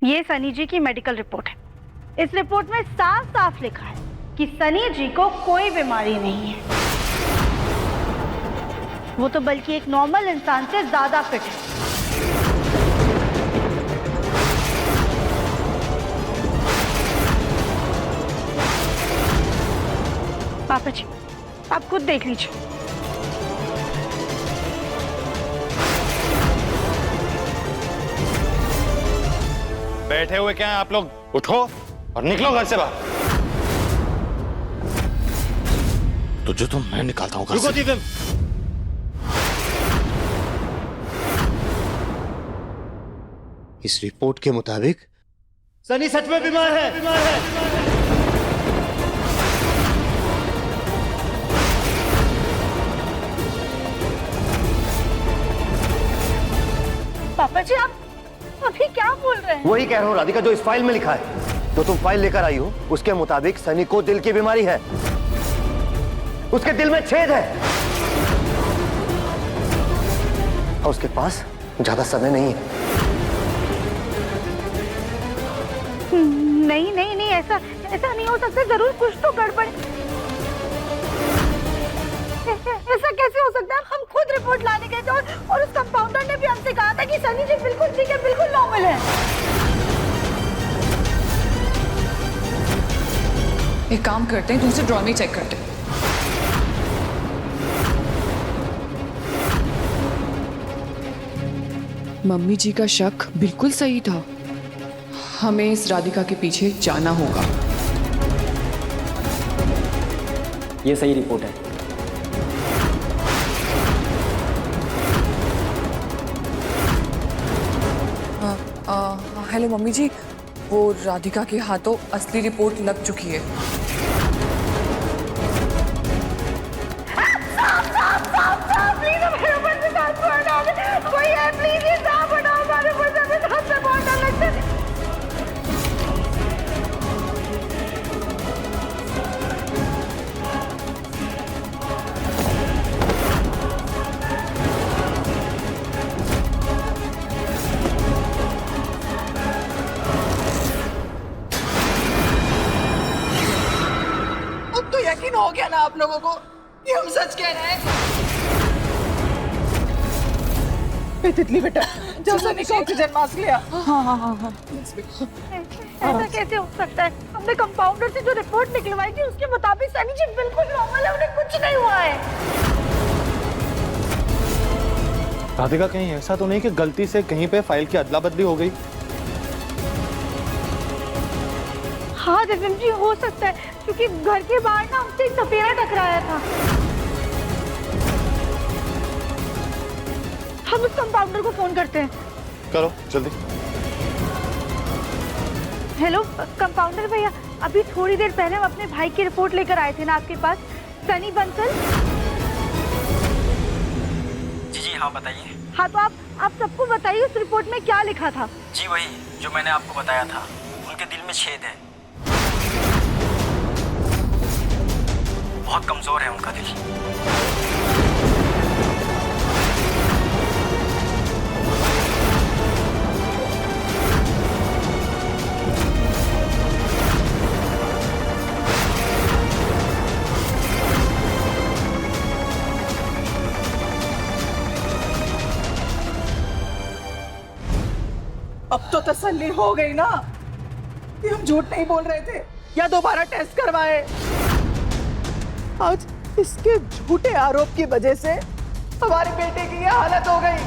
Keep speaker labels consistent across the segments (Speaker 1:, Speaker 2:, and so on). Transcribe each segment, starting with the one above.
Speaker 1: ये सनी जी की medical report है। इस रिपोर्ट में साफ साफ लिखा है कि सनी जी को कोई बीमारी नहीं है। वो तो बल्कि एक नॉर्मल इंसान से ज्यादा फिट है। पापा जी, आप खुद देख लीजिए।
Speaker 2: बैठे हुए क्या हैं आप लोग? उठो और निकलो घर से बाहर। तुझे तो मैं निकालता हूँ घर से। रुको दीदी।
Speaker 3: इस रिपोर्ट के मुताबिक
Speaker 2: सनी सच में बीमार है।
Speaker 1: पापा जी, आप अभी क्या बोल रहे हैं?
Speaker 3: वही कह रहा हूँ राधिका, जो इस फाइल में लिखा है। जो तुम फाइल लेकर आई हो उसके मुताबिक सनी को दिल की बीमारी है। उसके दिल में छेद है और उसके पास ज्यादा समय नहीं है।
Speaker 1: नहीं नहीं नहीं, ऐसा नहीं हो सकता। जरूर कुछ तो गड़बड़। ऐसा कैसे हो सकता है? हम खुद रिपोर्ट लाने गए थे और उस कंपाउंडर ने भी हमसे कहा था कि सनी जी बिल्कुल ठीक है, बिल्कुल नॉर्मल है।
Speaker 4: एक काम करते हैं, दूसरे ड्रॉर में चेक करते हैं। मम्मी जी का शक बिल्कुल सही था। हमें इस राधिका के पीछे जाना होगा।
Speaker 5: ये सही रिपोर्ट है।
Speaker 4: हेलो मम्मी जी, वो राधिका के हाथों असली रिपोर्ट लग चुकी है।
Speaker 1: प्लीज हमारे ऊपर से सांप को हटा दे। कोई है, प्लीज ये सांप हटाओ हमारे ऊपर से। हमें सांप से बहुत डर लगता है।
Speaker 4: अब तो यकीन हो गया ना आप लोगों को कि हम सच कह रहे हैं। तितली बेटा, जब सनी का ऑक्सीजन मास्क लिया। हाँ।
Speaker 1: ऐसा कैसे हो सकता है? हमने कंपाउंडर से जो रिपोर्ट निकलवाई थी उसके मुताबिक सनी जी बिल्कुल नॉर्मल है, उन्हें कुछ नहीं हुआ है।
Speaker 2: राधिका, कहीं ऐसा तो नहीं कि गलती से कहीं पे फाइल की अदला बदली हो गई?
Speaker 1: हाँ दिव्यम जी, हो सकता है, क्योंकि घर के बाहर ना हमसे एक सपेरा टकराया था। हम उस कंपाउंडर को फोन करते हैं।
Speaker 2: करो जल्दी।
Speaker 1: हेलो कंपाउंडर भैया, अभी थोड़ी देर पहले हम अपने भाई की रिपोर्ट लेकर आए थे ना आपके पास, सनी बंसल।
Speaker 5: जी हाँ, बताइए।
Speaker 1: हाँ तो आप सबको बताइए उस रिपोर्ट में क्या लिखा था।
Speaker 5: जी वही जो मैंने आपको बताया था। उनके दिल में छेद है, बहुत कमजोर है उनका दिल।
Speaker 4: अब तो तसल्ली हो गई ना कि हम झूठ नहीं बोल रहे थे या दोबारा टेस्ट करवाए। आज इसके झूठे आरोप की वजह से हमारे बेटे की ये हालत हो गई।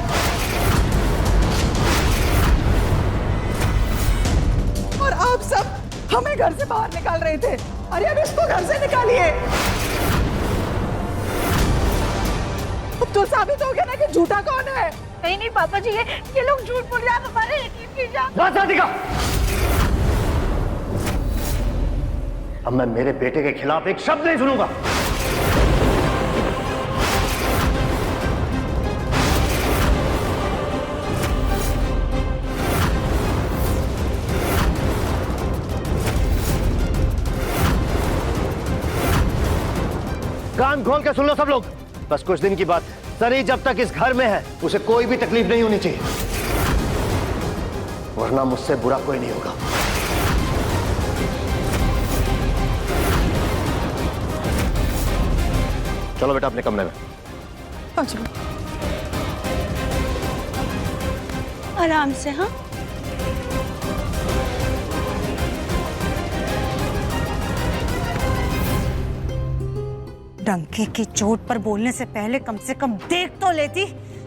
Speaker 4: और आप सब हमें घर से बाहर निकाल रहे थे। अरे अब इसको घर से निकालिए। अब तो साबित हो गया ना कि झूठा कौन है।
Speaker 1: नहीं नहीं पापा जी, ये लोग झूठ बोल रहे हैं। आप हमारे यकीन कीजिए।
Speaker 3: बस राधिका, अब मैं मेरे बेटे के खिलाफ एक शब्द नहीं सुनूंगा। कान खोल के सुन लो सब लोग। बस कुछ दिन की बात है। सनी जब तक इस घर में है उसे कोई भी तकलीफ नहीं होनी चाहिए। वरना मुझसे बुरा कोई नहीं होगा। चलो बेटा अपने कमरे में।
Speaker 4: अच्छा
Speaker 1: आराम से। हाँ,
Speaker 6: डंके की चोट पर बोलने से पहले कम से कम देख तो लेती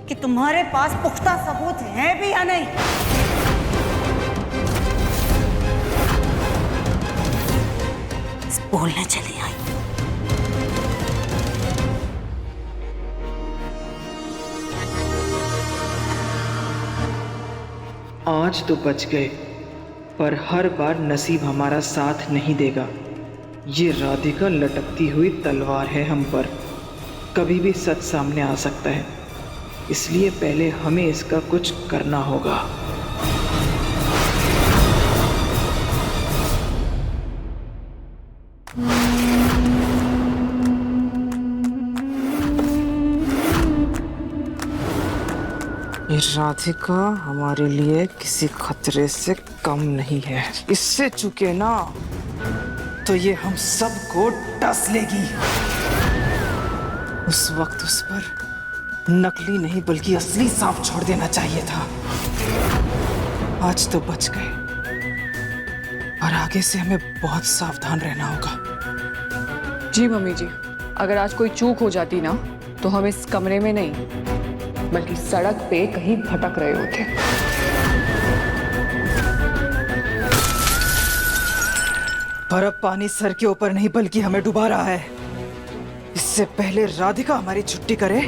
Speaker 6: कि तुम्हारे पास पुख्ता सबूत है भी या नहीं। बोलने चली आई।
Speaker 7: आज तो बच गए, पर हर बार नसीब हमारा साथ नहीं देगा। ये राधिका लटकती हुई तलवार है हम पर, कभी भी सच सामने आ सकता है, इसलिए पहले हमें इसका कुछ करना होगा। ये राधिका हमारे लिए किसी खतरे से कम नहीं है। इससे चुके ना तो ये हम सबको डस लेगी। उस वक्त उस पर नकली नहीं बल्कि असली सांप छोड़ देना चाहिए था। आज तो बच गए, और आगे से हमें बहुत सावधान रहना होगा।
Speaker 8: जी मम्मी जी, अगर आज कोई चूक हो जाती ना तो हम इस कमरे में नहीं बल्कि सड़क पे कहीं भटक रहे होते।
Speaker 7: पर अब पानी सर के ऊपर नहीं बल्कि हमें डुबा रहा है। इससे पहले राधिका हमारी छुट्टी करे,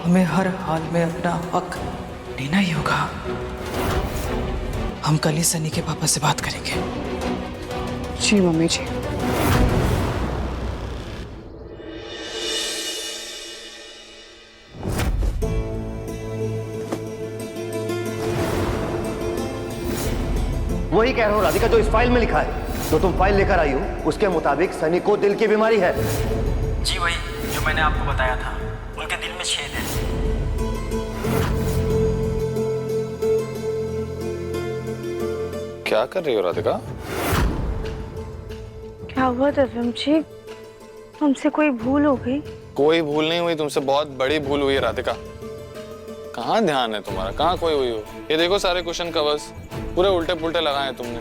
Speaker 7: हमें हर हाल में अपना हक लेना ही होगा। हम कल ही सनी के पापा से बात करेंगे।
Speaker 8: जी मम्मी जी।
Speaker 3: वही कह रहा हूं राधिका, जो इस फाइल में लिखा है, जो तुम फाइल लेकर आई हो, उसके मुताबिक सनी को दिल की बीमारी है।
Speaker 5: जी वही जो मैंने आपको बताया था, उनके दिल में छेद है।
Speaker 2: क्या कर रही हो राधिका?
Speaker 1: क्या हुआ दिव्यम जी? हमसे कोई भूल हो गई?
Speaker 2: कोई भूल नहीं हुई, तुमसे बहुत बड़ी भूल हुई है राधिका। कहाँ ध्यान है तुम्हारा? कहाँ खोई हुई हो? ये देखो सारे कुशन कवर्स पूरे उल्टे पुल्टे लगाए हैं तुमने।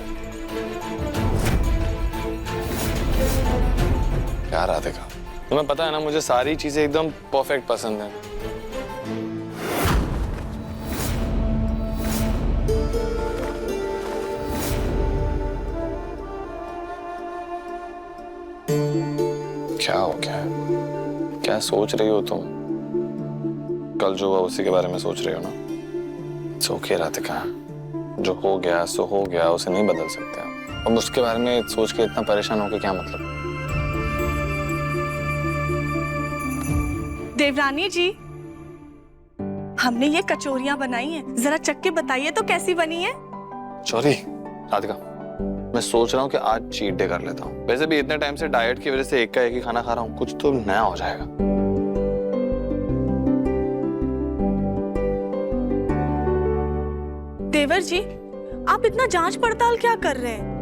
Speaker 2: क्या राधिका, तुम्हें पता है ना मुझे सारी चीजें एकदम परफेक्ट पसंद है। क्या हो गया? क्या सोच रही हो तुम? कल जो हुआ उसी के बारे में सोच रही हो ना? सो के राधिका, जो हो गया सो हो गया, उसे नहीं बदल सकते हम। अब उसके बारे में सोच के इतना परेशान होके क्या मतलब?
Speaker 9: देवरानी जी, हमने ये कचौरियां बनाई हैं, जरा चख के बताइए तो कैसी बनी है?
Speaker 2: सॉरी राधिका, मैं सोच रहा हूँ कि आज चीट डे कर लेता हूँ। वैसे भी इतने टाइम से डाइट की वजह से एक का एक ही खाना खा रहा हूँ, कुछ तो नया हो जाएगा।
Speaker 9: देवर जी, आप इतना जांच पड़ताल क्या कर रहे हैं?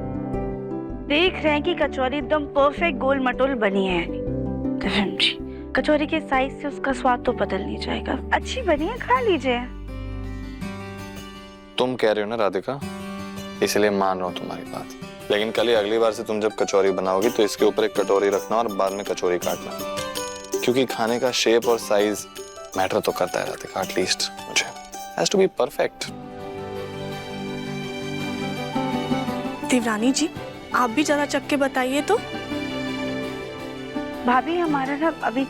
Speaker 1: देख रहे हैं कि कचौरी एकदम परफेक्ट गोल मटोल बनी है। दिव्यम जी, कचौरी के साइज से उसका स्वाद तो बदल नहीं जाएगा। अच्छी बनी है, खा लीजिए।
Speaker 2: तुम कह रहे हो ना राधिका, इसलिए मान रहा हूँ तुम्हारी बात। लेकिन कल ही अगली बार से तुम जब कचौरी बनाओगी तो इसके ऊपर एक कटोरी रखना और बाद में कचौरी काटना, क्योंकि खाने का शेप और साइज मैटर तो करता है राधिका। एटलीस्ट मुझे हैज टू बी परफेक्ट।
Speaker 9: देवरानी जी, आप भी जरा चख के बताइए तो।
Speaker 1: भाभी, हमारा ना अभी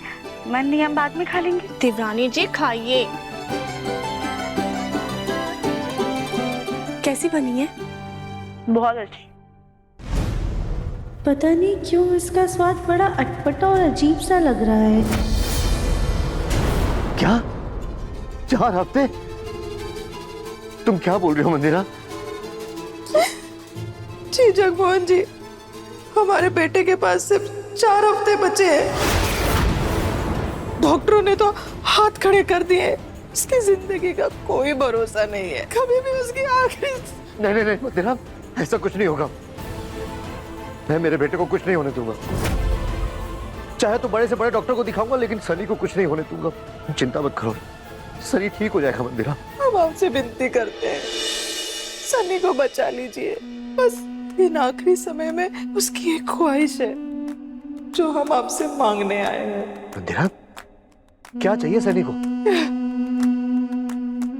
Speaker 1: मन नहीं, हम बाद में खा लेंगे।
Speaker 9: देवरानी जी खाइए। कैसी बनी है?
Speaker 1: बहुत अच्छी।
Speaker 10: पता नहीं क्यों इसका स्वाद बड़ा अटपटा और अजीब सा लग रहा है।
Speaker 3: क्या? 4 हफ्ते? तुम क्या बोल रहे हो मंदिरा?
Speaker 4: जी जगमोहन जी, हमारे बेटे के पास सिर्फ 4 हफ्ते बचे हैं। डॉक्टरों ने तो हाथ खड़े कर दिए उसकी जिंदगी का कोई भरोसा नहीं है, कभी भी उसकी आखिरी।
Speaker 3: नहीं नहीं नहीं मंदिरा, ऐसा कुछ नहीं होगा। मैं मेरे बेटे को कुछ नहीं होने दूंगा। चाहे तो बड़े से बड़े डॉक्टर को दिखाऊंगा, लेकिन सनी को कुछ नहीं होने दूंगा। चिंता मत करो, सनी ठीक हो जाएगा मंदिरा।
Speaker 4: हम आपसे विनती करते हैं, सनी को बचा लीजिए। बस इन आखिरी समय में उसकी एक ख्वाहिश है जो हम आपसे मांगने आए हैं।
Speaker 3: मंदिरा, क्या चाहिए सनी को?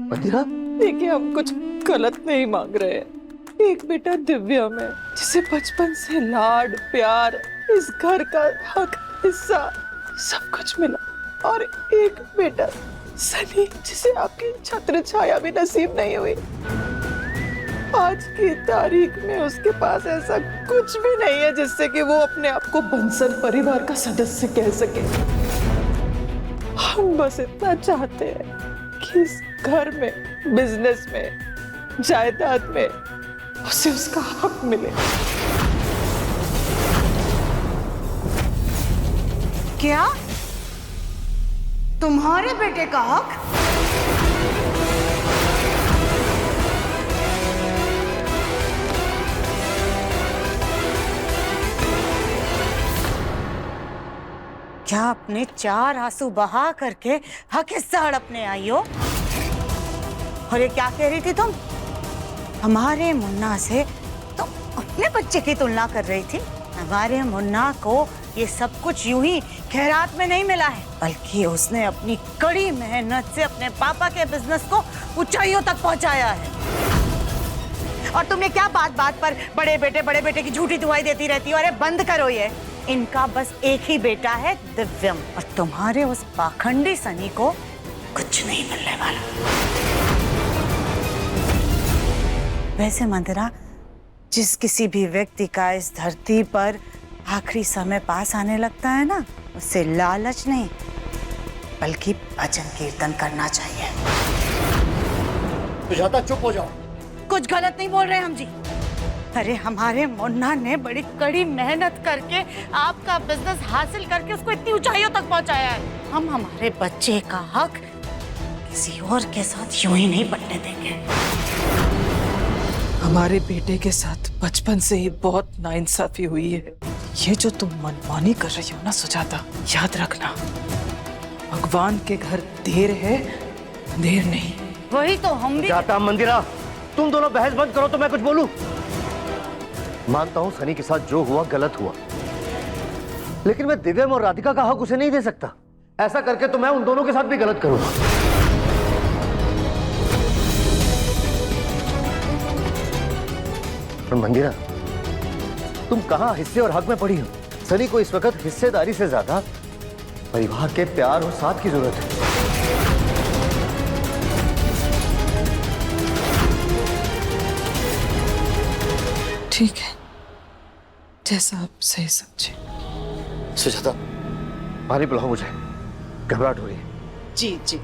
Speaker 3: मंदिरा,
Speaker 4: देखिए, हम कुछ गलत नहीं मांग रहे हैं। एक बेटा दिव्या में, जिसे बचपन से लाड प्यार, इस घर का हक, हिस्सा सब कुछ मिला, और एक बेटा सनी, जिसे आपकी छत्र छाया भी नसीब नहीं हुई। आज की तारीख में उसके पास ऐसा कुछ भी नहीं है जिससे कि वो अपने आप को बंसल परिवार का सदस्य कह सके। हम बस इतना चाहते हैं कि इस घर में, बिजनेस में, जायदाद में उसे उसका हक मिले।
Speaker 6: क्या तुम्हारे बेटे का हक? क्या अपने 4 आंसू बहा करके हक हिस्सा हड़पने आई हो? और ये क्या कह रही थी तुम? हमारे मुन्ना से तुम अपने बच्चे की तुलना कर रही थी। हमारे मुन्ना को ये सब कुछ यूं ही खैरात में नहीं मिला है, बल्कि उसने अपनी कड़ी मेहनत से अपने पापा के बिजनेस को ऊंचाइयों तक पहुंचाया है। और तुमने क्या बात बात पर बड़े बेटे की झूठी दुआई देती रहती हो? अरे बंद करो ये। इनका बस एक ही बेटा है, दिव्यम, और तुम्हारे उस पाखंडी सनी को कुछ नहीं मिलने वाला। वैसे मंदिरा, जिस किसी भी व्यक्ति का इस धरती पर आखिरी समय पास आने लगता है ना, उसे लालच नहीं बल्कि भजन कीर्तन करना चाहिए।
Speaker 3: सुजाता, चुप हो जाओ।
Speaker 6: कुछ गलत नहीं बोल रहे हम जी। अरे हमारे मुन्ना ने बड़ी कड़ी मेहनत करके आपका बिजनेस हासिल करके उसको इतनी ऊंचाइयों तक पहुंचाया है। हम हमारे बच्चे का हक किसी और के साथ यूं ही नहीं बंटने देंगे।
Speaker 4: हमारे बेटे के साथ बचपन से ही बहुत नाइंसाफी हुई है। ये जो तुम मनमानी कर रही हो ना सुजाता, याद रखना, भगवान के घर देर है, देर नहीं।
Speaker 6: वही तो हम भी।
Speaker 3: जाता मंदिरा, तुम दोनों बहस बंद करो तो मैं कुछ बोलूं। मानता हूं सनी के साथ जो हुआ गलत हुआ, लेकिन मैं दिव्यम और राधिका का हक उसे नहीं दे सकता। ऐसा करके तो मैं उन दोनों के साथ भी गलत करूंगा। पर मंदिरा, तुम कहां हिस्से और हक में पड़ी हो? सनी को इस वक्त हिस्सेदारी से ज्यादा परिवार के प्यार और साथ की जरूरत है।
Speaker 4: ठीक है, जैसा आप सही समझे।
Speaker 3: सुजाता, पानी पिलाओ मुझे, घबराहट हो रही है।
Speaker 4: जी जी।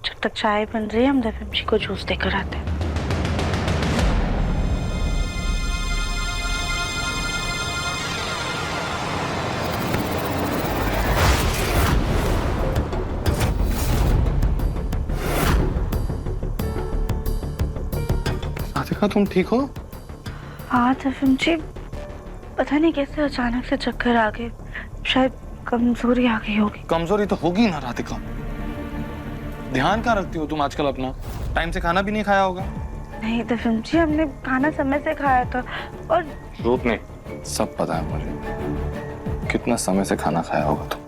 Speaker 1: जब तक चाय बन रही है, हम दिव्यम जी को जूस देकर आते हैं।
Speaker 2: राधिका, तुम ठीक हो?
Speaker 1: हाँ दिव्यम जी, पता नहीं कैसे अचानक से चक्कर आ गए। शायद कमजोरी आ गई होगी।
Speaker 2: कमजोरी तो होगी ना राधिका। ध्यान कहाँ रखती हो तुम आजकल अपना? टाइम से खाना भी नहीं खाया होगा।
Speaker 1: नहीं दिव्यम जी, हमने खाना समय से खाया था। और
Speaker 2: झूठ नहीं, सब पता है मुझे कितना समय से खाना खाया होगा तुम।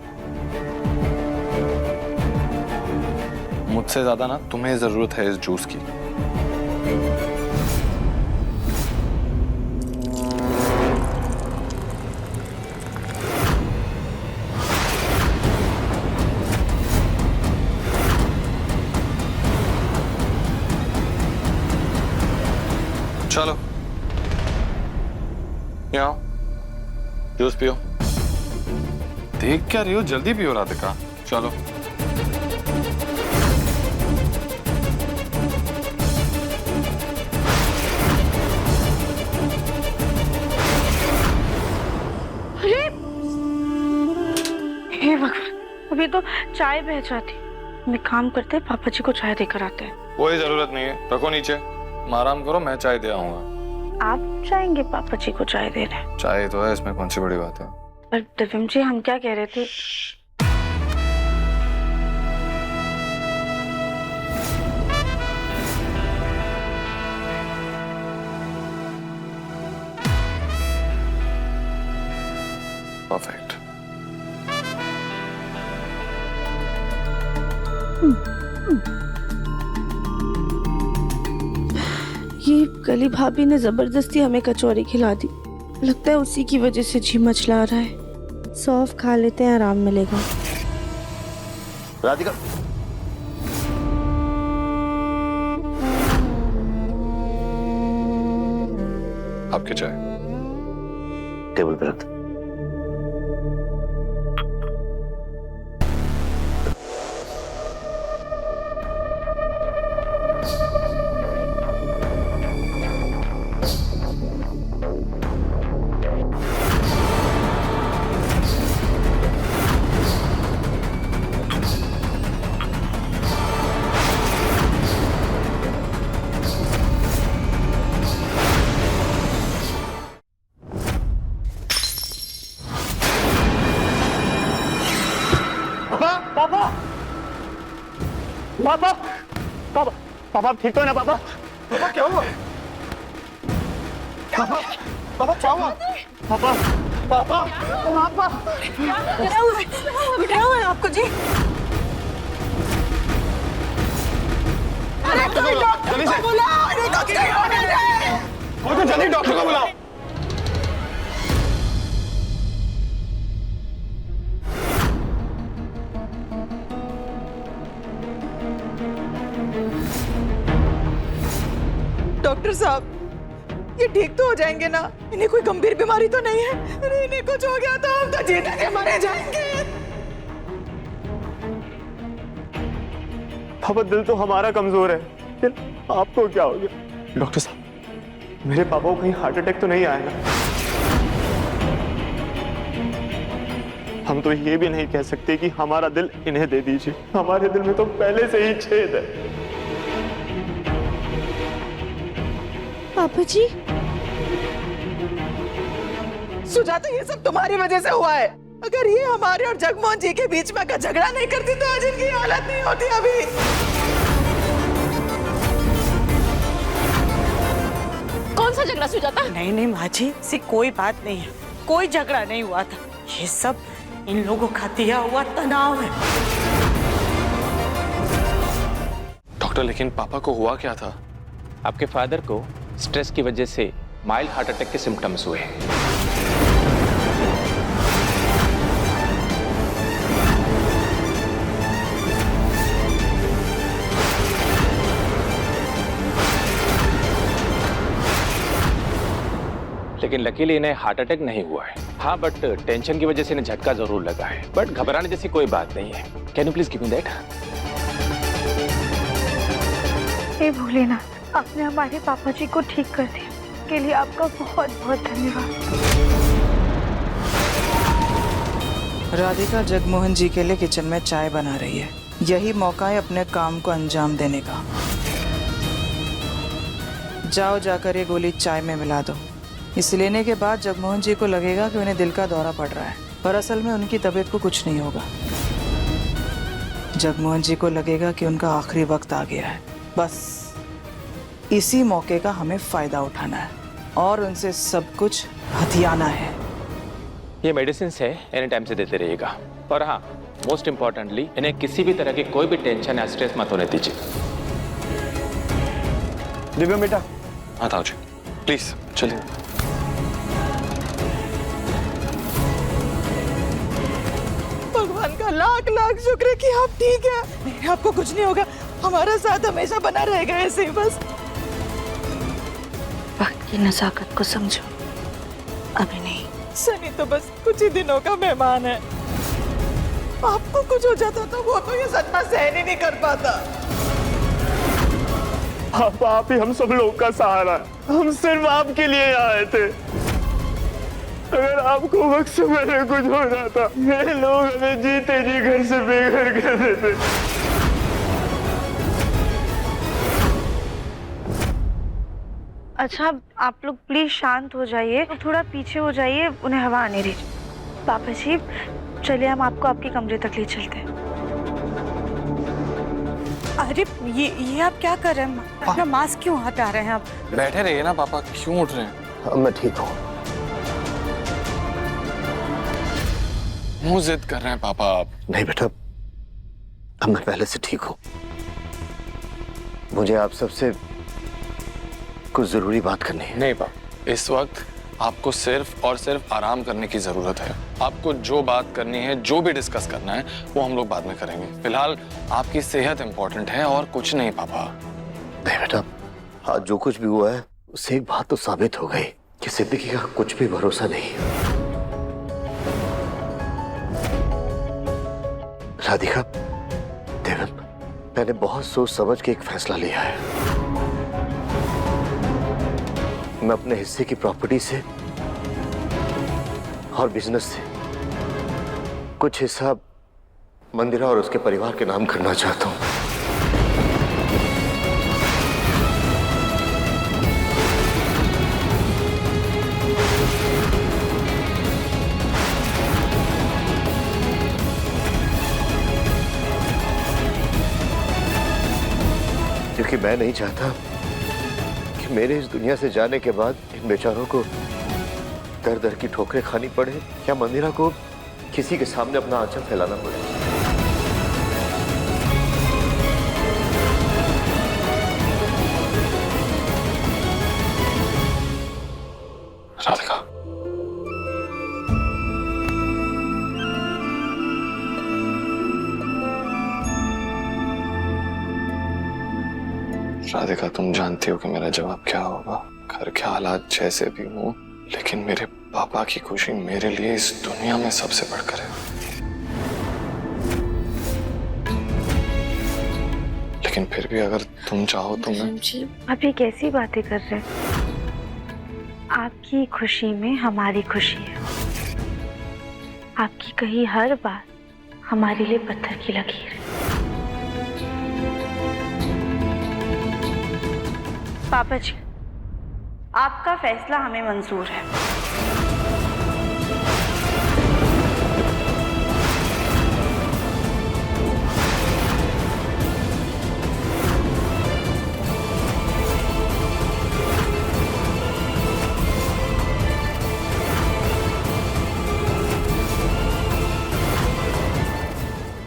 Speaker 2: मुझसे ज्यादा ना तुम्हें जरूरत है इस जूस की। चलो यहाँ जूस पियो। देख क्या रही हो, जल्दी पियो राधिका। चलो।
Speaker 1: हे भगवान, अभी तो चाय बह जाती। मैं काम करते पापा जी को चाय देकर आते हैं।
Speaker 2: कोई जरूरत नहीं है, रखो नीचे, आराम करो, मैं चाय दे आऊंगा।
Speaker 1: आप जाएंगे पापा जी को चाय देने?
Speaker 2: चाय तो है, इसमें कौन सी बड़ी बात है।
Speaker 1: पर दिव्यम जी, हम क्या कह रहे थे?
Speaker 2: परफेक्ट।
Speaker 10: ये गली भाभी ने जबरदस्ती हमें कचौरी खिला दी। लगता है उसी की वजह से जी मचला रहा है। सौंफ खा लेते हैं, आराम मिलेगा।
Speaker 3: राधिका,
Speaker 2: आपकी चाय
Speaker 3: टेबल पे रख।
Speaker 11: पापा पापा पापा पापा ठीक तो है ना पापा? पापा क्या हुआ? पापा पापा क्या हुआ? पापा पापा पापा
Speaker 6: क्या हुआ आपको जी?
Speaker 11: जल्दी से जल्दी डॉक्टर को बुलाओ।
Speaker 4: डॉक्टर साहब, ये ठीक तो हो जाएंगे ना? इन्हें कोई गंभीर बीमारी तो नहीं है? अरे इन्हें कुछ हो गया तो हम तो जीने के मरे जाएंगे।
Speaker 11: पापा दिल तो हमारा कमजोर है, लेकिन आपको क्या हो गया? डॉक्टर साहब, मेरे पापा को कहीं हार्ट अटैक तो नहीं आया ना? हम तो ये भी नहीं कह सकते कि हमारा दिल इन्हें दे दीजिए। हमारे दिल में तो पहले से ही छेद है।
Speaker 10: पापा जी,
Speaker 4: सुजाता, ये सब तुम्हारी वजह से हुआ है। अगर ये हमारे और जगमोहन जी के बीच में अगर झगड़ा नहीं करती तो आज इनकी हालत नहीं होती अभी।
Speaker 9: कौन सा झगड़ा सुजाता?
Speaker 6: नहीं नहीं माँ जी, ऐसी कोई बात नहीं है। कोई झगड़ा नहीं हुआ था। ये सब इन लोगों का दिया हुआ तनाव है।
Speaker 2: डॉक्टर, लेकिन पापा को हुआ क्या था?
Speaker 12: आपके फादर को स्ट्रेस की वजह से माइल्ड हार्ट अटैक के सिम्टम्स हुए हैं। लेकिन लकीली इन्हें हार्ट अटैक नहीं हुआ है। हाँ, बट टेंशन की वजह से इन्हें झटका जरूर लगा है, बट घबराने जैसी कोई बात नहीं है। Can you please give me that?
Speaker 1: हे भोलेनाथ, आपने हमारे पापा जी को ठीक कर दिया, के लिए आपका बहुत बहुत धन्यवाद।
Speaker 7: राधिका जगमोहन जी के लिए किचन में चाय बना रही है। यही मौका है अपने काम को अंजाम देने का। जाओ जाकर ये गोली चाय में मिला दो। इसे लेने के बाद जगमोहन जी को लगेगा कि उन्हें दिल का दौरा पड़ रहा है, पर असल में उनकी तबीयत को कुछ नहीं होगा। जगमोहन जी को लगेगा कि उनका आखिरी वक्त आ गया है। बस इसी मौके का हमें फायदा उठाना है और उनसे सब कुछ हथियाना है।
Speaker 12: ये मेडिसिन है, एनी टाइम से देते रहिएगा। और हाँ, मोस्ट इम्पोर्टेंटली इन्हें किसी भी तरह की कोई भी टेंशन या स्ट्रेस मत होने दीजिए।
Speaker 11: दिव्यम बेटा।
Speaker 2: हाँ ताऊ जी, प्लीज चलिए।
Speaker 4: भगवान का लाख लाख शुक्र है कि आप ठीक है। नहीं, आपको कुछ नहीं होगा। हमारा साथ हमेशा बना रहेगा ऐसे ही बस।
Speaker 1: वक्त की नजाकत को समझो, अभी नहीं,
Speaker 4: सनी तो बस कुछ ही दिनों का मेहमान है। आपको कुछ हो जाता तो वो तो ये सदमा सहन ही नहीं कर पाता।
Speaker 11: आप ही हम सब लोगों का सहारा है। हम सिर्फ आपके लिए यहाँ आए थे। अगर आपको वक्त से पहले कुछ हो जाता, ये लोग हमें जीते जी घर से बेघर कर देते।
Speaker 1: अच्छा आप लोग प्लीज शांत हो जाइए, थोड़ा पीछे हो जाइए, उन्हें हवा आने दीजिए। पापा जी चलिए हम आपको आपके कमरे तक ले चलते हैं।
Speaker 6: अरे ये आप क्या कर रहे हैं? अपना मास्क क्यों हटा रहे हैं आप?
Speaker 2: बैठे रहिए ना पापा, क्यों उठ रहे हैं?
Speaker 3: मैं ठीक हूँ।
Speaker 2: मुंह जिद कर रहे हैं पापा आप।
Speaker 3: नहीं बेटा, अब मैं पहले से ठीक हूँ। मुझे आप सबसे कुछ जरूरी बात करनी है।
Speaker 2: नहीं पापा, इस वक्त आपको सिर्फ और सिर्फ आराम करने की जरूरत है। आपको जो बात करनी है, जो भी डिस्कस करना है, वो हम लोग बाद में करेंगे। फिलहाल आपकी सेहत इंपॉर्टेंट है और कुछ नहीं पापा।
Speaker 3: नहीं बेटा, आज जो कुछ भी हुआ है उससे एक बात तो साबित हो गई कि जिंदगी का कुछ भी भरोसा नहीं। राधिका, देवन, मैंने बहुत सोच समझ के एक फैसला लिया है। मैं अपने हिस्से की प्रॉपर्टी से और बिजनेस से कुछ हिस्सा मंदिरा और उसके परिवार के नाम करना चाहता हूं। क्योंकि मैं नहीं चाहता कि मेरे इस दुनिया से जाने के बाद इन बेचारों को दर दर की ठोकरें खानी पड़े या मंदिरा को किसी के सामने अपना आंचल फैलाना पड़े।
Speaker 2: राधिका, राधिका तुम जानती हो कि मेरा जवाब क्या होगा। घर के हालात जैसे भी हो, लेकिन मेरे पापा की खुशी मेरे लिए इस दुनिया में सबसे बढ़कर है। लेकिन फिर भी अगर तुम चाहो तो मैं।
Speaker 1: आप ये कैसी बातें कर रहे हैं? आपकी खुशी में हमारी खुशी है। आपकी कही हर बात हमारे लिए पत्थर की लकीर है। पापा जी, आपका फैसला हमें मंजूर है।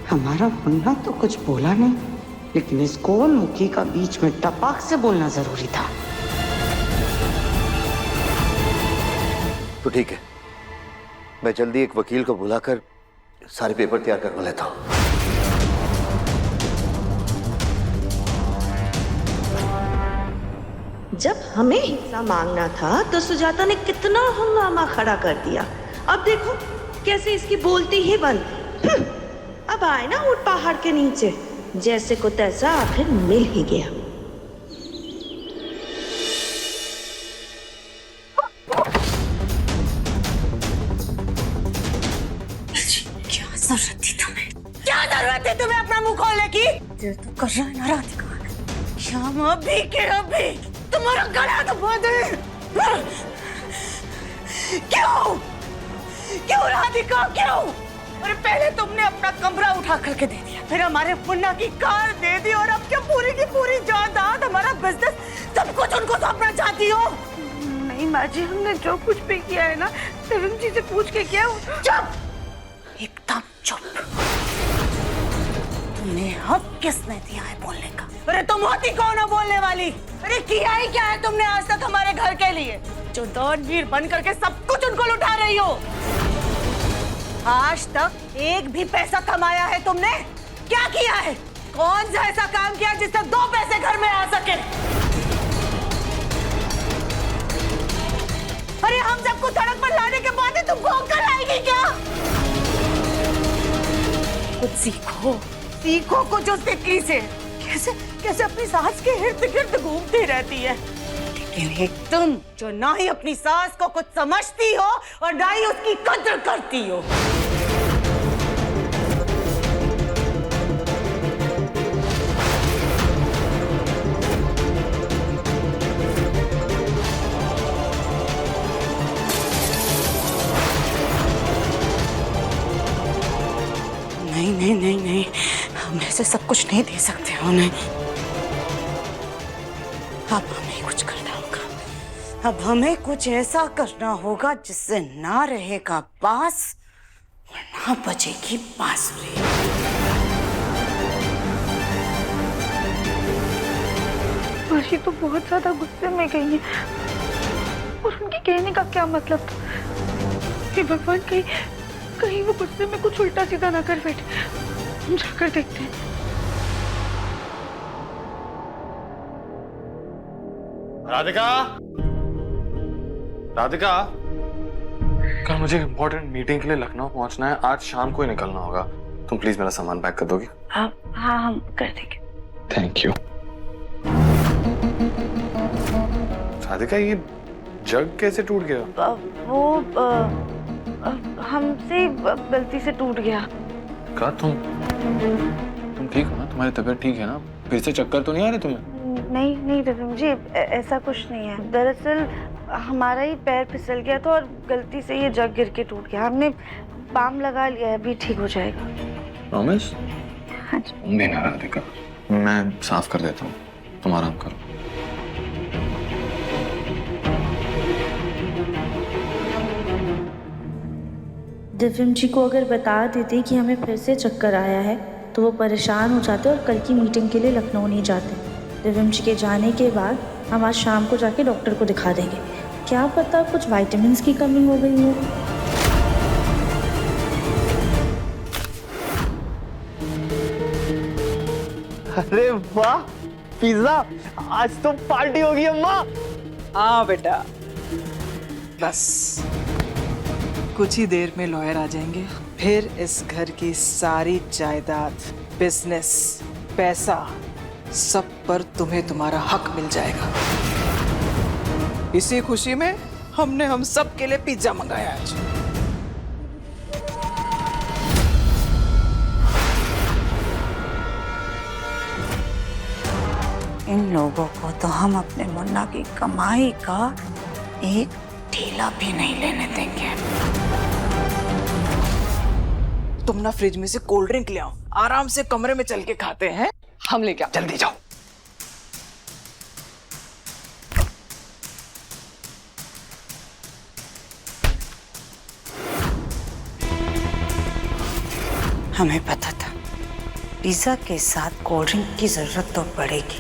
Speaker 6: हमारा मुन्ना तो कुछ बोला नहीं, लेकिन इस गोल मुखी का बीच में टपाक से बोलना जरूरी था।
Speaker 3: तो ठीक है, मैं जल्दी एक वकील को बुलाकर सारे पेपर तैयार करवा लेता हूँ।
Speaker 10: जब हमें हिस्सा मांगना था तो सुजाता ने कितना हंगामा खड़ा कर दिया। अब देखो कैसे इसकी बोलती ही बंद। अब आए ना ऊंट पहाड़ के नीचे, जैसे को तैसा आखिर मिल ही गया।
Speaker 6: क्या जरूरत थी तुम्हें? क्या जरूरत थी तुम्हें अपना मुंह खोलने की? ये तो कर रहा है ना राधिका। शाम अभी के अभी तुम्हारा गला दबा दे। क्यों? क्यों राधिका, क्यों? अरे पहले तुमने अपना कमरा उठा करके दे दिया, फिर हमारे मुन्ना की कार दे दी, और अब क्या पूरी की पूरी जायदाद, हमारा बिजनेस, सब कुछ उनको सौंपना चाहती हो?
Speaker 1: नहीं माँ जी, हमने जो कुछ भी किया है ना सेवन जी से पूछ के किया।
Speaker 6: चुप, एकदम चुप। तुम्हें हक किसने दिया है बोलने का? अरे तुम होती कौन हो बोलने वाली? अरे किया ही क्या है तुमने आज तक हमारे घर के लिए, जो दानवीर बन करके सब कुछ उनको लुटा रही हो? आज तक एक भी पैसा कमाया है तुमने? क्या किया है? कौन सा ऐसा काम किया जिससे 2 पैसे घर में आ सके? अरे हम सबको सड़क पर लाने के बाद ही तुमको कुछ सीखो, सीखो कुछ उस तितली से। कैसे कैसे अपनी सास के इर्द गिर्द घूमती रहती है। लेकिन एक तुम जो ना ही अपनी सास को कुछ समझती हो और ना ही उसकी कद्र करती हो। नहीं नहीं नहीं नहीं, हम ऐसे सब कुछ नहीं दे सकते उन्हें। अब हमें कुछ करना होगा। अब हमें कुछ ऐसा करना होगा जिससे ना रहेगा बांस और ना बजेगी बांसुरी।
Speaker 1: माशी तो बहुत ज्यादा गुस्से में गई है और उनके कहने का क्या मतलब था। हे भगवान, कहीं वो गुस्से में कुछ उल्टा सीधा ना कर बैठे। हम जाकर देखते हैं।
Speaker 2: राधिका, राधिका, कल मुझे इम्पोर्टेंट मीटिंग के लिए लखनऊ पहुंचना है। आज शाम को ही निकलना होगा। तुम प्लीज मेरा सामान पैक कर दोगी?
Speaker 1: हाँ, हम कर देंगे।
Speaker 2: Thank you. राधिका, ये जग कैसे टूट गया?
Speaker 1: वो हमसे गलती से टूट गया।
Speaker 2: क्या तुम ठीक हो ना? तुम्हारी तबीयत ठीक है ना? फिर से चक्कर तो नहीं आ रहे तुम्हें?
Speaker 1: नहीं नहीं रविम जी, ऐसा कुछ नहीं है। दरअसल हमारा ही पैर फिसल गया था और गलती से ये जग गिर के टूट गया। हमने बाम लगा लिया है, अभी ठीक हो जाएगा।
Speaker 2: प्रॉमिस?
Speaker 1: हाँ जी।
Speaker 2: तुम भी ना राधिका, मैं साफ कर देता हूँ, तुम आराम करो।
Speaker 13: दिव्यम जी को अगर बता देते कि हमें फिर से चक्कर आया है तो वो परेशान हो जाते और कल की मीटिंग के लिए लखनऊ नहीं जाते। दिव्यम जी के जाने के बाद हम आज शाम को जाके डॉक्टर को दिखा देंगे। क्या पता कुछ विटामिन्स की कमी हो गई हो।
Speaker 11: अरे वाह, पिज्जा! आज तो पार्टी होगी अम्मा।
Speaker 4: हाँ बेटा, बस कुछ ही देर में लॉयर आ जाएंगे। फिर इस घर की सारी जायदाद, बिजनेस, पैसा, सब पर तुम्हें तुम्हारा हक मिल जाएगा। इसी खुशी में हमने हम सब के लिए पिज्जा मंगाया आज।
Speaker 6: इन लोगों को तो हम अपने मुन्ना की कमाई का एक ढीला भी नहीं लेने देंगे।
Speaker 4: तुम ना फ्रिज में से कोल्ड ड्रिंक ले आओ, आराम से कमरे में चल के खाते हैं।
Speaker 8: हम लेके
Speaker 4: जल्दी जाओ।
Speaker 6: हमें पता था पिज्जा के साथ कोल्ड ड्रिंक की जरूरत तो पड़ेगी।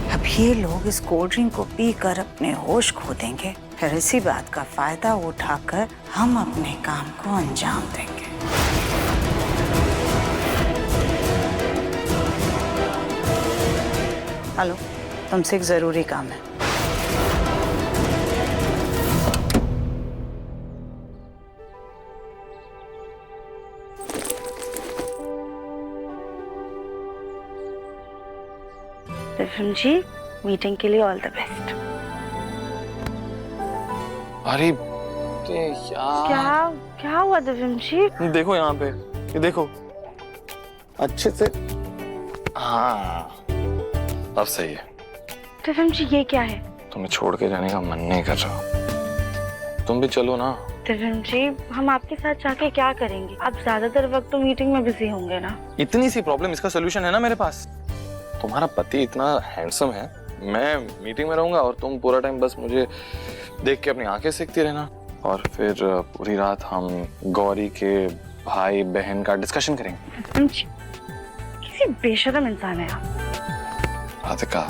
Speaker 6: अब ये लोग इस कोल्ड ड्रिंक को पीकर अपने होश खो देंगे, फिर इसी बात का फायदा उठाकर हम अपने काम को अंजाम देंगे। हेलो, तुमसे एक जरूरी काम है।
Speaker 1: दिव्यम जी, मीटिंग के लिए ऑल द बेस्ट।
Speaker 2: अरे
Speaker 1: क्या क्या हुआ दिव्यम जी?
Speaker 2: देखो यहाँ पे, ये देखो अच्छे से। हाँ, अब सही है।
Speaker 1: दिव्यम जी, ये क्या है?
Speaker 2: तुम्हें छोड़ के जाने का मन नहीं कर रहा। तुम भी चलो ना।
Speaker 1: दिव्यम जी, हम आपके साथ जाके क्या करेंगे? आप ज्यादातर वक्त तो मीटिंग में बिजी होंगे ना।
Speaker 2: इतनी सी प्रॉब्लम, इसका सोल्यूशन है ना मेरे पास। तुम्हारा पति इतना हैंडसम है, मैं मीटिंग में रहूंगा और तुम पूरा टाइम बस मुझे देख के अपनी आंखें सेकती रहना, और फिर पूरी रात हम गौरी के भाई बहन का डिस्कशन करेंगे।
Speaker 1: किसी बेशरम इंसान है आप।
Speaker 2: राधिका,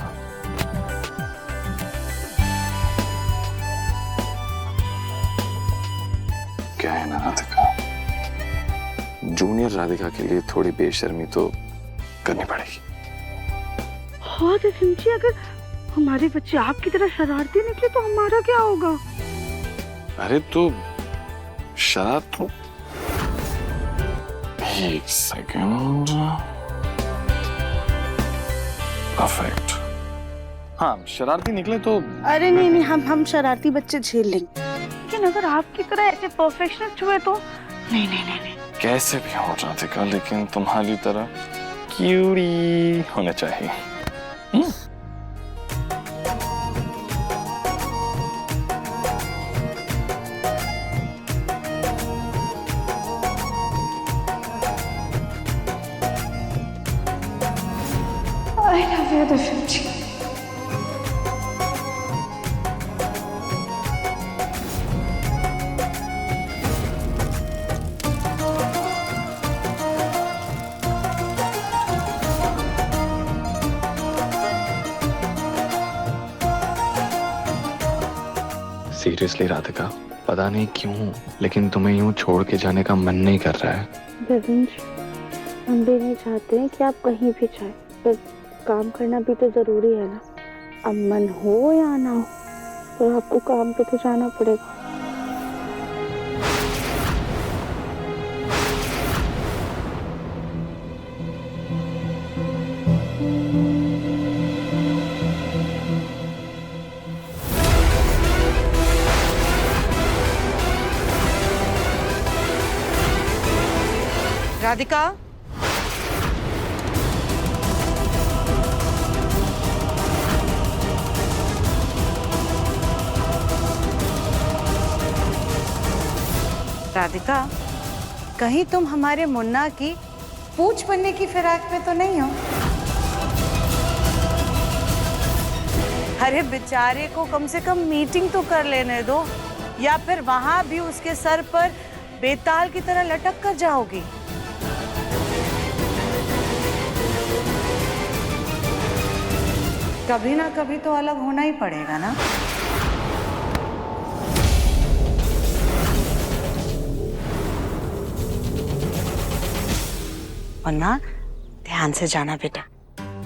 Speaker 2: क्या है ना राधिका, जूनियर राधिका के लिए थोड़ी बेशर्मी तो करनी पड़ेगी।
Speaker 1: हाँ दिव्यम जी, अगर हमारे बच्चे आपकी तरह शरारती निकले तो हमारा क्या होगा?
Speaker 2: अरे तो शरारत तो, एक सेकंड, परफेक्ट। हाँ, शरारती निकले तो।
Speaker 1: अरे नहीं नहीं, हम शरारती बच्चे झेल लेंगे, लेकिन अगर आपकी तरह ऐसे परफेक्शनिस्ट हुए तो नहीं नहीं नहीं नहीं।
Speaker 2: कैसे भी हो राधिका, लेकिन तुम्हारी तरह क्यूटी होने चाहिए।
Speaker 1: I love you, Divyam ji.
Speaker 2: Seriously Radhika, पता नहीं क्यों लेकिन तुम्हें यूं छोड़ के जाने का मन नहीं कर रहा है।
Speaker 13: दिव्यम जी, हम भी नहीं चाहते हैं कि आप कहीं भी जाए, पर काम करना भी तो जरूरी है ना। अब मन हो या ना हो, तो आपको काम पे तो जाना पड़ेगा।
Speaker 6: राधिका, राधिका, कहीं तुम हमारे मुन्ना की पूछ बनने की फिराक में तो नहीं हो? अरे बेचारे को कम से कम मीटिंग तो कर लेने दो, या फिर वहां भी उसके सर पर बेताल की तरह लटक कर जाओगी। कभी ना कभी तो अलग होना ही पड़ेगा ना। मुन्ना, ध्यान से जाना बेटा,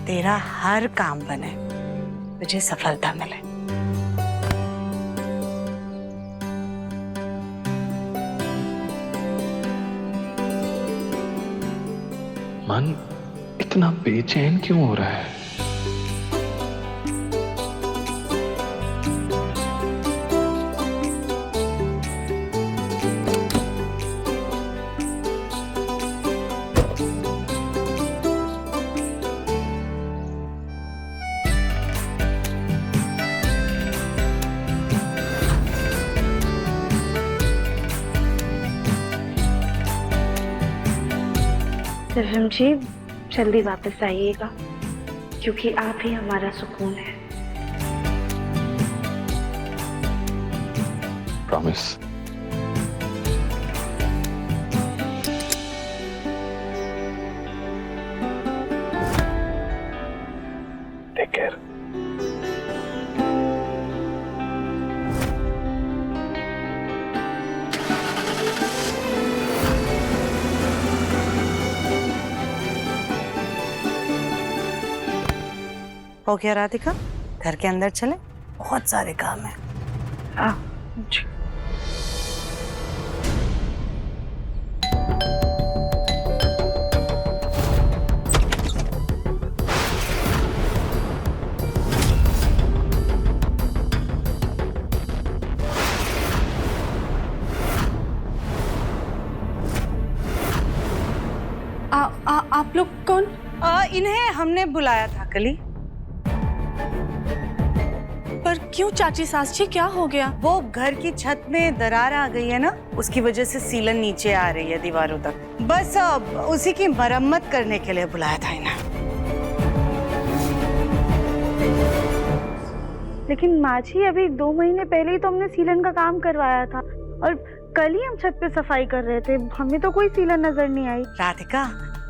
Speaker 6: तेरा हर काम बने, तुझे सफलता मिले।
Speaker 2: मन इतना बेचैन क्यों हो रहा है?
Speaker 13: दिव्यम जी, जल्दी वापस आइएगा, क्योंकि आप ही हमारा सुकून है।
Speaker 2: प्रॉमिस। Take care.
Speaker 6: हो गया राधिका, घर के अंदर चले, बहुत सारे काम है।
Speaker 13: जी।
Speaker 9: आप लोग कौन?
Speaker 6: इन्हें हमने बुलाया था कली।
Speaker 9: पर क्यों चाची सास जी, क्या हो गया?
Speaker 6: वो घर की छत में दरार आ गई है ना, उसकी वजह से सीलन नीचे आ रही है दीवारों तक, बस उसी की मरम्मत करने के लिए बुलाया था इन्हें।
Speaker 13: लेकिन माँ जी, अभी 2 महीने पहले ही तो हमने सीलन का काम करवाया था, और कल ही हम छत पे सफाई कर रहे थे, हमें तो कोई सीलन नजर नहीं आई।
Speaker 6: राधिका,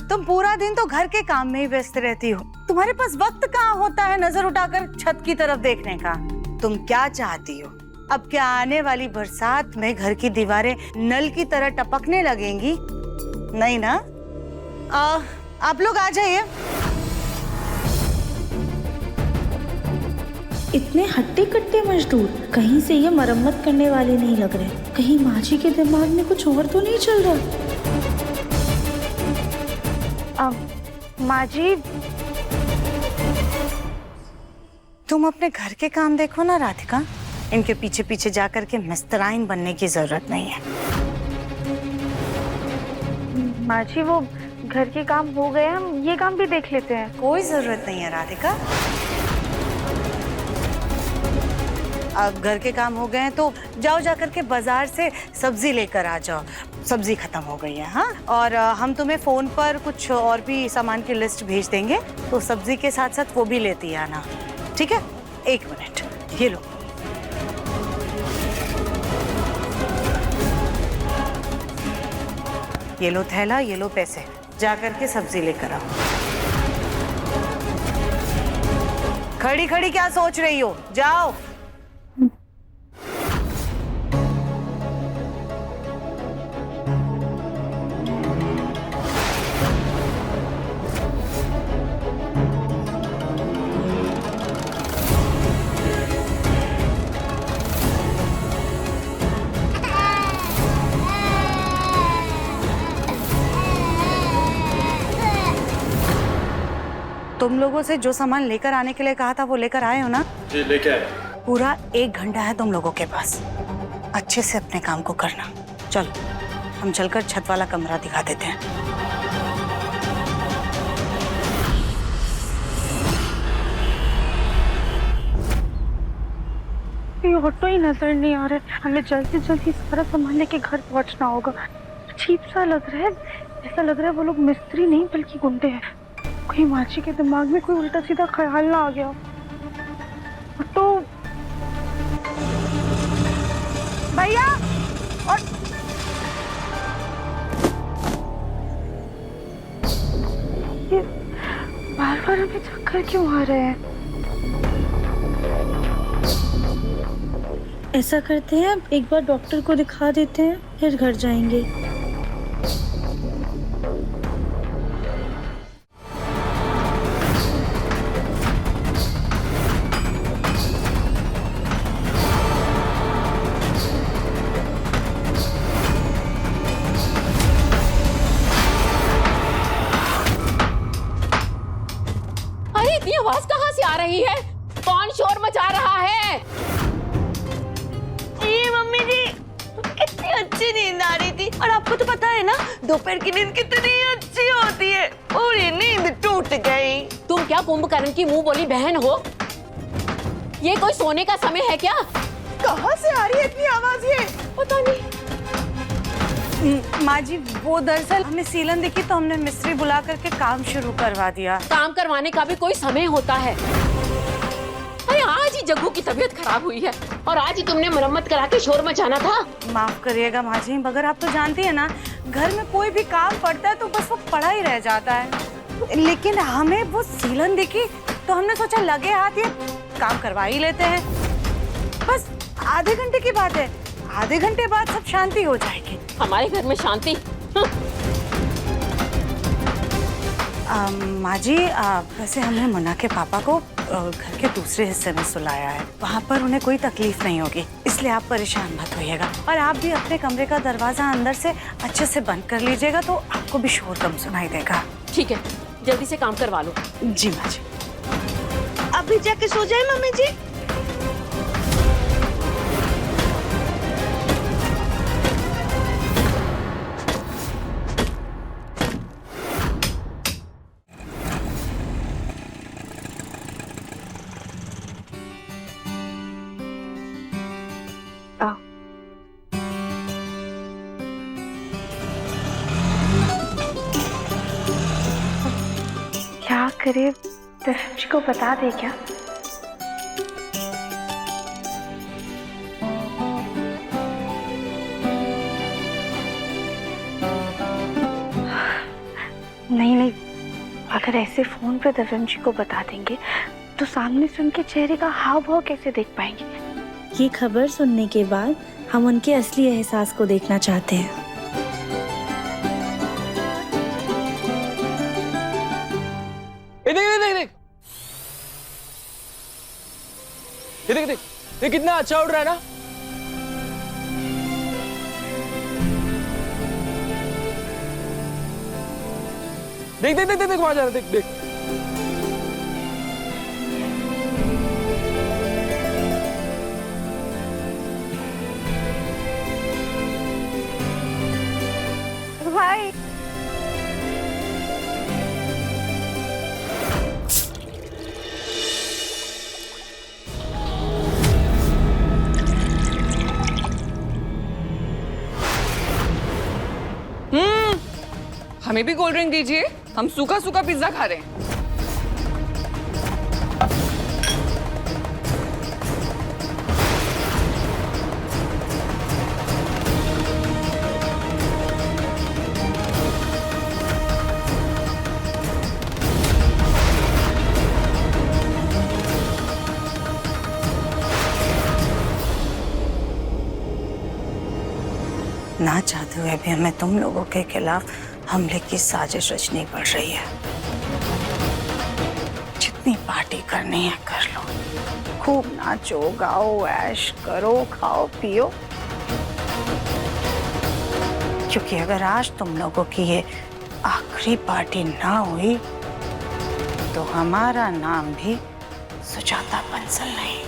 Speaker 6: तुम पूरा दिन तो घर के काम में ही व्यस्त रहती हो, तुम्हारे पास वक्त कहाँ होता है नजर उठाकर छत की तरफ देखने का? तुम क्या चाहती हो? अब क्या आने वाली बरसात में घर की दीवारें नल की तरह टपकने लगेंगी? नहीं ना? आप लोग आ जाइए।
Speaker 13: इतने हट्टे कट्टे मजदूर, कहीं से ये मरम्मत करने वाले नहीं लग रहे। कहीं माँ जी के दिमाग में कुछ और तो नहीं चल रहा?
Speaker 1: माँ जी,
Speaker 6: तुम अपने घर के काम देखो ना राधिका, इनके पीछे पीछे जाकर के मिस्त्राइन बनने की जरूरत नहीं है।
Speaker 1: माँ जी वो घर के काम हो गए, हम ये काम भी देख लेते हैं।
Speaker 6: कोई जरूरत नहीं है राधिका। अब घर के काम हो गए हैं तो जाओ जाकर के बाजार से सब्जी लेकर आ जाओ। सब्जी खत्म हो गई है। हाँ, और हम तुम्हें फोन पर कुछ और भी सामान की लिस्ट भेज देंगे, तो सब्जी के साथ साथ वो भी लेती आना, ठीक है? 1 मिनट, ये लो। ये लो थैला, ये लो पैसे, जा करके सब्जी लेकर आओ। खड़ी खड़ी क्या सोच रही हो, जाओ। तुम लोगों से जो सामान लेकर आने के लिए कहा था वो लेकर आए हो ना?
Speaker 11: जी लेके आए।
Speaker 6: पूरा 1 घंटा है तुम लोगों के पास, अच्छे से अपने काम को करना। चलो हम चलकर छत वाला कमरा दिखा देते हैं।
Speaker 1: ये ऑटो ही नजर नहीं आ रहा है। हमें जल्दी जल्दी सारा सामान लेके घर पहुंचना होगा। अजीब सा लग रहा है, ऐसा लग रहा है वो लोग मिस्त्री नहीं बल्कि गुंडे हैं। कहीं माची के दिमाग में कोई उल्टा सीधा ख्याल ना आ गया। तो भैया, और ये बार-बार हमें चक्कर क्यों आ रहे हैं?
Speaker 13: ऐसा करते हैं, एक बार डॉक्टर को दिखा देते हैं, फिर घर जाएंगे।
Speaker 14: इतनी आवाज कहाँ से आ रही है? कौन शोर मचा रहा है?
Speaker 10: ये मम्मी जी, कितनी अच्छी नींद आ रही थी। और आपको तो पता है ना दोपहर की नींद कितनी अच्छी होती है, और ये नींद टूट गई।
Speaker 14: तुम क्या कुंभकर्ण की मुंह बोली बहन हो? ये कोई सोने का समय है क्या?
Speaker 4: कहाँ से आ रही है इतनी आवाज? ये
Speaker 14: पता नहीं।
Speaker 6: माँ जी वो दरअसल हमें सीलन दिखी तो हमने मिस्त्री बुला करके काम शुरू करवा दिया।
Speaker 14: काम करवाने का भी कोई समय होता है? अरे आज ही जग्गू की तबीयत खराब हुई है और आज ही तुमने मरम्मत करा के शोर मचाना था।
Speaker 6: माफ करिएगा माँ जी, मगर आप तो जानती है ना, घर में कोई भी काम पड़ता है तो बस वो पड़ा ही रह जाता है। लेकिन हमें वो सीलन दिखी तो हमने सोचा लगे हाथ ये काम करवा ही लेते हैं। बस आधे घंटे की बात है, आधे घंटे बाद सब शांति हो जाएगी।
Speaker 14: हमारे घर में शांति?
Speaker 6: माँ जी वैसे हमने मुन्ना के पापा को घर के दूसरे हिस्से में सुलाया है, वहाँ पर उन्हें कोई तकलीफ नहीं होगी, इसलिए आप परेशान मत होइएगा। और आप भी अपने कमरे का दरवाजा अंदर से अच्छे से बंद कर लीजिएगा तो आपको भी शोर कम सुनाई देगा।
Speaker 14: ठीक है, जल्दी से काम करवा लो।
Speaker 6: जी माँ जी।
Speaker 10: अभी जाके सो जाए मम्मी जी।
Speaker 1: क्या करे, दर्शन जी को बता दे क्या? नहीं नहीं, अगर ऐसे फोन पे दर्शन जी को बता देंगे तो सामने से उनके चेहरे का हाव भाव कैसे देख पाएंगे?
Speaker 13: ये खबर सुनने के बाद हम उनके असली एहसास को देखना चाहते हैं।
Speaker 11: देख कितना अच्छा उड़ रहा है ना। देख देख देख देख वहां जा रहा है, देख देख।
Speaker 1: भाई
Speaker 8: हमें भी कोल्ड ड्रिंक दीजिए, हम सूखा सूखा पिज्जा खा रहे हैं।
Speaker 6: ना चाहते हुए भी हमें तुम लोगों के खिलाफ हमले की साजिश रचनी पड़ रही है। जितनी पार्टी करनी है कर लो, खूब नाचो गाओ ऐश करो खाओ पियो, क्योंकि अगर आज तुम लोगों की ये आखिरी पार्टी ना हुई तो हमारा नाम भी सुजाता बंसल नहीं।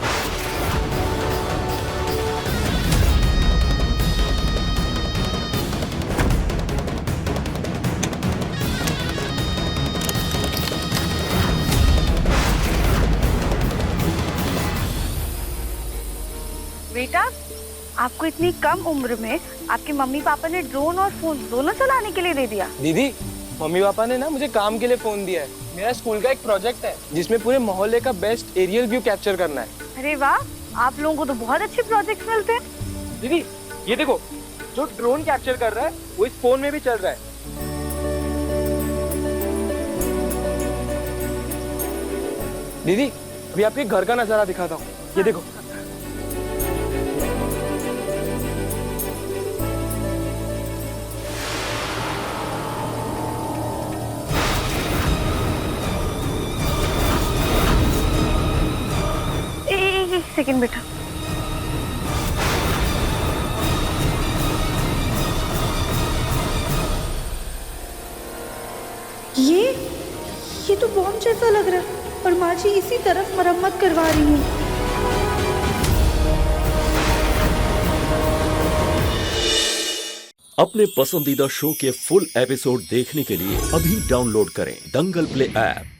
Speaker 1: बेटा, आपको इतनी कम उम्र में आपके मम्मी पापा ने ड्रोन और फोन दोनों चलाने के लिए दे दिया?
Speaker 11: दीदी, मम्मी पापा ने ना मुझे काम के लिए फोन दिया है। मेरा स्कूल का एक प्रोजेक्ट है जिसमें पूरे मोहल्ले का बेस्ट एरियल व्यू कैप्चर करना है।
Speaker 1: अरे वाह, आप लोगों को तो बहुत अच्छे प्रोजेक्ट मिलते हैं।
Speaker 11: दीदी ये देखो, जो ड्रोन कैप्चर कर रहा है वो इस फोन में भी चल रहा है। दीदी अभी आपके घर का नजारा दिखाता हूँ, ये देखो।
Speaker 1: एक सेकंड बेटा,
Speaker 13: ये तो बॉम्ब जैसा लग रहा है और माँ जी इसी तरफ मरम्मत करवा रही है।
Speaker 15: अपने पसंदीदा शो के फुल एपिसोड देखने के लिए अभी डाउनलोड करें दंगल प्ले ऐप।